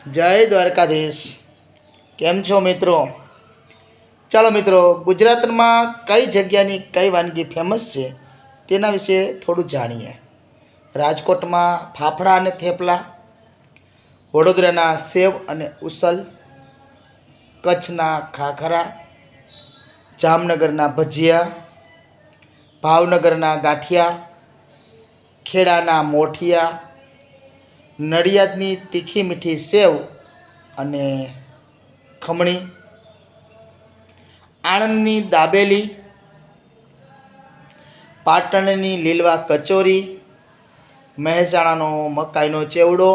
જય દ્વારકાધીશ। કેમ છો મિત્રો? ચાલો મિત્રો, ગુજરાતમાં કઈ જગ્યાની કઈ વાનગી ફેમસ છે તેના વિશે થોડું જાણીએ। રાજકોટમાં ફાફડા અને થેપલા, વડોદરાના સેવ અને ઉસલ, કચ્છના ખાખરા, જામનગરના ભજીયા, ભાવનગરના ગાંઠિયા, ખેડાના મોઠિયા, નડિયાદની તીખી મીઠી સેવ અને ખમણી, આણંદની દાબેલી, પાટણની લીલવા કચોરી, મહેસાણાનો મકાઈનો ચેવડો,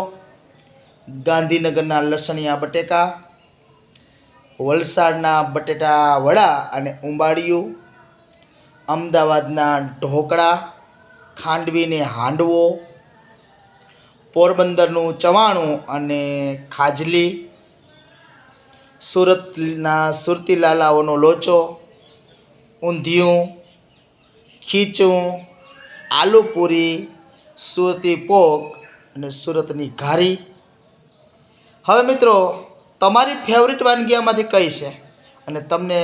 ગાંધીનગરના લસણિયા બટેકા, વલસાડના બટેટા વડા અને ઉંબાડિયું, અમદાવાદના ઢોકળા, ખાંડવી ને હાંડવો, પોરબંદરનું ચવાણું અને ખાજલી, સુરતના સુરતી લાલાઓનો લોચો, ઊંધિયું, ખીચું, આલુપૂરી, સુરતી પોક અને સુરતની ઘારી। હવે મિત્રો, તમારી ફેવરિટ વાનગી આમાંથી કઈ છે? અને તમને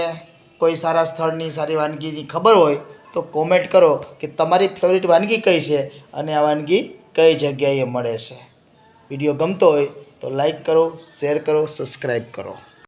કોઈ સારા સ્થળની સારી વાનગીની ખબર હોય તો કોમેન્ટ કરો કે તમારી ફેવરિટ વાનગી કઈ છે અને આ વાનગી કઈ જગ્યાએ મળે છે। વિડીયો ગમતો હોય તો લાઈક કરો, શેર કરો, સબસ્ક્રાઈબ કરો।